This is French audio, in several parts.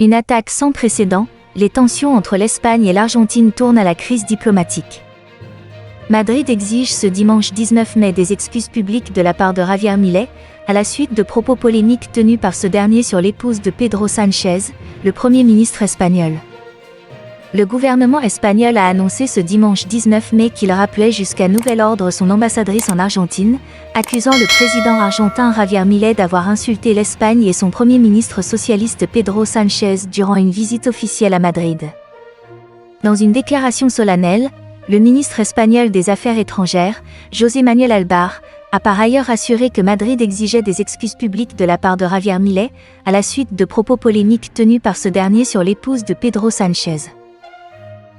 Une attaque sans précédent, les tensions entre l'Espagne et l'Argentine tournent à la crise diplomatique. Madrid exige ce dimanche 19 mai des excuses publiques de la part de Javier Milei, à la suite de propos polémiques tenus par ce dernier sur l'épouse de Pedro Sánchez, le Premier ministre espagnol. Le gouvernement espagnol a annoncé ce dimanche 19 mai qu'il rappelait jusqu'à nouvel ordre son ambassadrice en Argentine, accusant le président argentin Javier Milei d'avoir insulté l'Espagne et son Premier ministre socialiste Pedro Sánchez durant une visite officielle à Madrid. Dans une déclaration solennelle, le ministre espagnol des Affaires étrangères, José Manuel Albar, a par ailleurs assuré que Madrid exigeait des excuses publiques de la part de Javier Milei, à la suite de propos polémiques tenus par ce dernier sur l'épouse de Pedro Sánchez.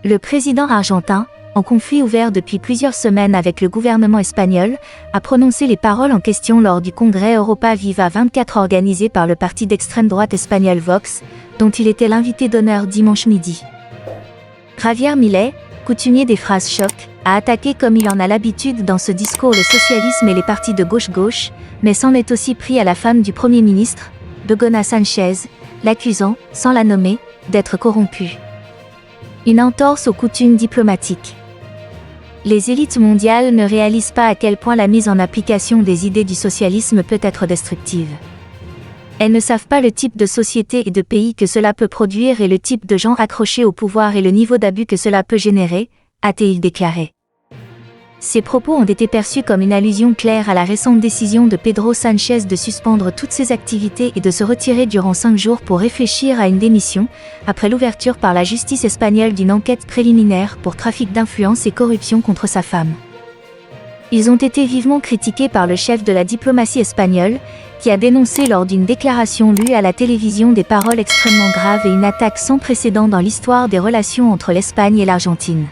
Le président argentin, en conflit ouvert depuis plusieurs semaines avec le gouvernement espagnol, a prononcé les paroles en question lors du congrès Europa Viva 24 organisé par le parti d'extrême droite espagnol Vox, dont il était l'invité d'honneur dimanche midi. Javier Milei, coutumier des phrases choc, a attaqué comme il en a l'habitude dans ce discours le socialisme et les partis de gauche, mais s'en est aussi pris à la femme du Premier ministre, Begoña Sánchez, l'accusant, sans la nommer, d'être corrompue. Une entorse aux coutumes diplomatiques. Les élites mondiales ne réalisent pas à quel point la mise en application des idées du socialisme peut être destructive. Elles ne savent pas le type de société et de pays que cela peut produire et le type de gens accrochés au pouvoir et le niveau d'abus que cela peut générer, a-t-il déclaré. Ces propos ont été perçus comme une allusion claire à la récente décision de Pedro Sánchez de suspendre toutes ses activités et de se retirer durant 5 jours pour réfléchir à une démission, après l'ouverture par la justice espagnole d'une enquête préliminaire pour trafic d'influence et corruption contre sa femme. Ils ont été vivement critiqués par le chef de la diplomatie espagnole, qui a dénoncé lors d'une déclaration lue à la télévision des paroles extrêmement graves et une attaque sans précédent dans l'histoire des relations entre l'Espagne et l'Argentine.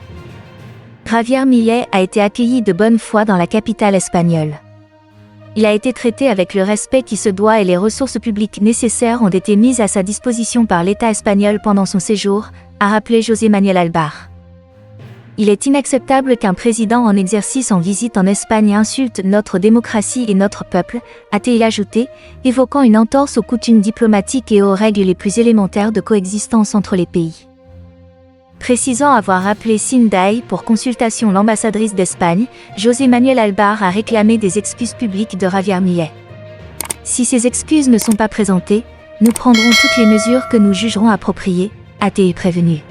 Javier Milei a été accueilli de bonne foi dans la capitale espagnole. Il a été traité avec le respect qui se doit et les ressources publiques nécessaires ont été mises à sa disposition par l'État espagnol pendant son séjour, a rappelé José Manuel Albar. Il est inacceptable qu'un président en exercice en visite en Espagne insulte notre démocratie et notre peuple, a-t-il ajouté, évoquant une entorse aux coutumes diplomatiques et aux règles les plus élémentaires de coexistence entre les pays. Précisant avoir appelé Sindai pour consultation l'ambassadrice d'Espagne, José Manuel Albar a réclamé des excuses publiques de Javier Milei. Si ces excuses ne sont pas présentées, nous prendrons toutes les mesures que nous jugerons appropriées, a-t-il prévenu.